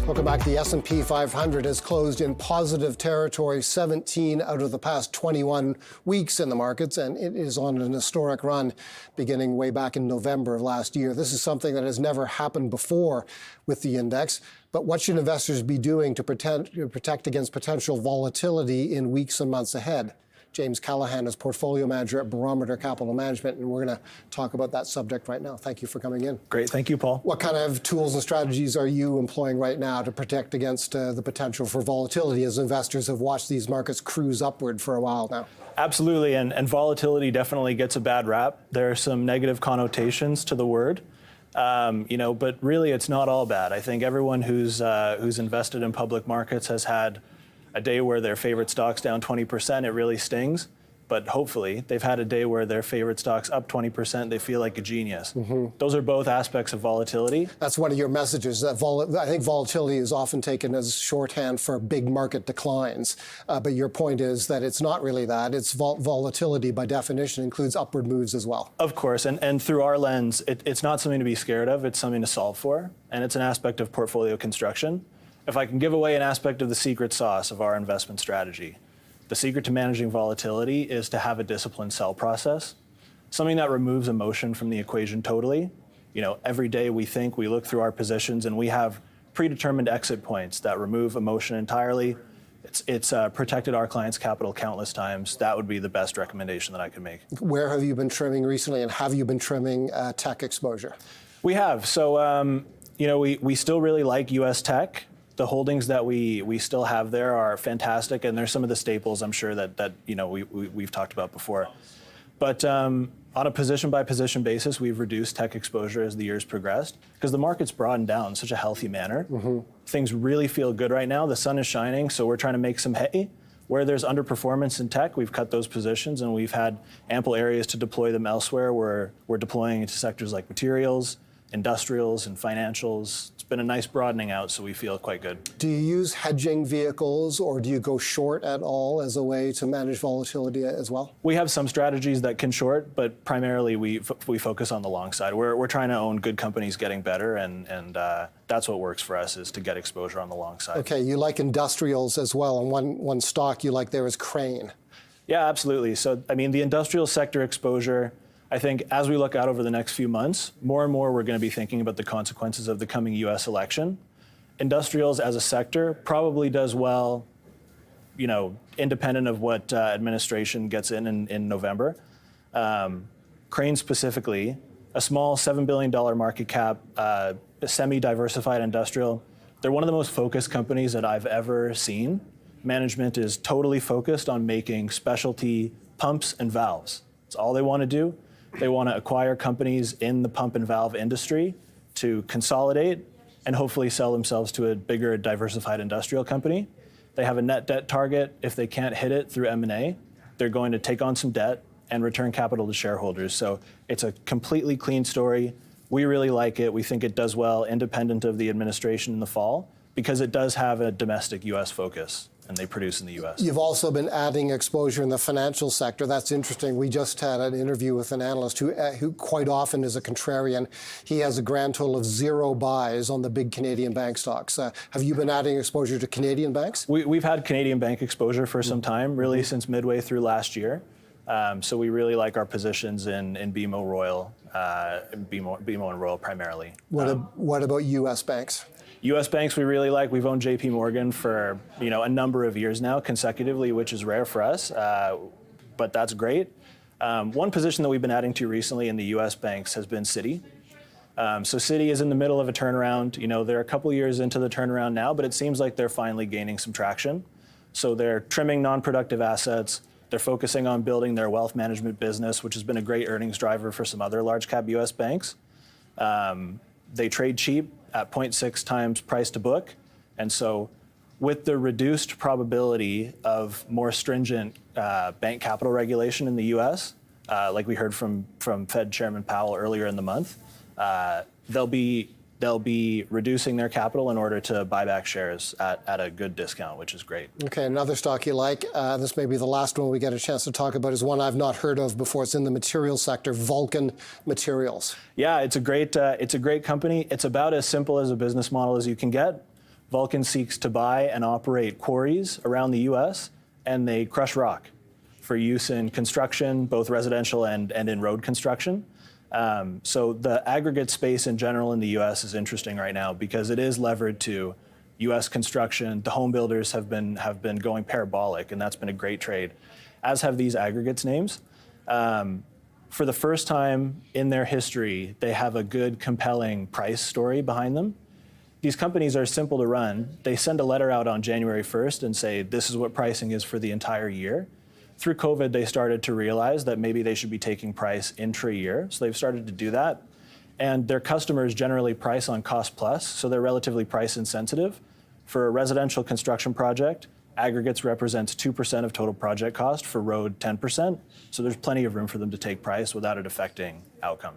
Welcome back. The S&P 500 has closed in positive territory 17 out of the past 21 weeks in the markets, and it is on an historic run beginning way back in November of last year. This is something that has never happened before with the index. But what should investors be doing to protect against potential volatility in weeks and months ahead? James Callahan is portfolio manager at Barometer Capital Management, and we're going to talk about that subject right now. Thank you for coming in. Great. Thank you, Paul. What kind of tools and strategies are you employing right now to protect against the potential for volatility as investors have watched these markets cruise upward for a while now? Absolutely, and volatility definitely gets a bad rap. There are some negative connotations to the word, but really it's not all bad. I think everyone who's invested in public markets has had a day where their favorite stock's down 20%, it really stings. But hopefully, they've had a day where their favorite stock's up 20%, they feel like a genius. Mm-hmm. Those are both aspects of volatility. That's one of your messages. That I think volatility is often taken as shorthand for big market declines. But your point is that it's not really that. It's volatility, by definition, includes upward moves as well. Of course, and through our lens, it's not something to be scared of, it's something to solve for. And it's an aspect of portfolio construction. If I can give away an aspect of the secret sauce of our investment strategy, the secret to managing volatility is to have a disciplined sell process, something that removes emotion from the equation totally. Every day we look through our positions, and we have predetermined exit points that remove emotion entirely. It's protected our clients' capital countless times. That would be the best recommendation that I could make. Where have you been trimming recently, and have you been trimming tech exposure? We have. So, we still really like U.S. tech. The holdings that we still have there are fantastic, and there's some of the staples I'm sure that we've talked about before. But on a position-by-position basis, we've reduced tech exposure as the years progressed because the market's broadened down in such a healthy manner. Mm-hmm. Things really feel good right now. The sun is shining, so we're trying to make some hay. Where there's underperformance in tech, we've cut those positions, and we've had ample areas to deploy them elsewhere. We're deploying into sectors like materials, industrials, and financials. It's been a nice broadening out, so we feel quite good. Do you use hedging vehicles, or do you go short at all as a way to manage volatility as well? We have some strategies that can short, but primarily we focus on the long side. We're trying to own good companies getting better, and that's what works for us, is to get exposure on the long side. Okay, you like industrials as well, and one stock you like there is Crane. Yeah, absolutely. So, the industrial sector exposure, I think as we look out over the next few months, more and more we're going to be thinking about the consequences of the coming U.S. election. Industrials as a sector probably does well, independent of what administration gets in November. Crane specifically, a small $7 billion market cap, semi-diversified industrial. They're one of the most focused companies that I've ever seen. Management is totally focused on making specialty pumps and valves. That's all they want to do. They want to acquire companies in the pump and valve industry to consolidate and hopefully sell themselves to a bigger diversified industrial company. They have a net debt target. If they can't hit it through M&A, they're going to take on some debt and return capital to shareholders. So it's a completely clean story. We really like it. We think it does well independent of the administration in the fall because it does have a domestic U.S. focus, and they produce in the U.S. You've also been adding exposure in the financial sector. That's interesting. We just had an interview with an analyst who quite often is a contrarian. He has a grand total of 0 buys on the big Canadian bank stocks. Have you been adding exposure to Canadian banks? We've had Canadian bank exposure for some time, really since midway through last year. So we really like our positions in BMO Royal, BMO and Royal primarily. What about U.S. banks? U.S. banks we really like. We've owned J.P. Morgan for a number of years now consecutively, which is rare for us, but that's great. One position that we've been adding to recently in the U.S. banks has been Citi. So Citi is in the middle of a turnaround. They're a couple years into the turnaround now, but it seems like they're finally gaining some traction. So they're trimming non-productive assets. They're focusing on building their wealth management business, which has been a great earnings driver for some other large cap U.S. banks. They trade cheap at 0.6 times price to book. And so with the reduced probability of more stringent bank capital regulation in the U.S., like we heard from Fed Chairman Powell earlier in the month, they'll be reducing their capital in order to buy back shares at a good discount, which is great. Okay, another stock you like, this may be the last one we get a chance to talk about, is one I've not heard of before. It's in the materials sector, Vulcan Materials. Yeah, it's a great company. It's about as simple as a business model as you can get. Vulcan seeks to buy and operate quarries around the US, and they crush rock for use in construction, both residential and in road construction. So the aggregate space in general in the US is interesting right now because it is levered to US construction. The home builders have been going parabolic, and that's been a great trade, as have these aggregates names. For the first time in their history, they have a good, compelling price story behind them. These companies are simple to run. They send a letter out on January 1st and say, this is what pricing is for the entire year. Through COVID, they started to realize that maybe they should be taking price intra-year. So they've started to do that. And their customers generally price on cost plus, so they're relatively price insensitive. For a residential construction project, aggregates represents 2% of total project cost, for road 10%. So there's plenty of room for them to take price without it affecting outcomes.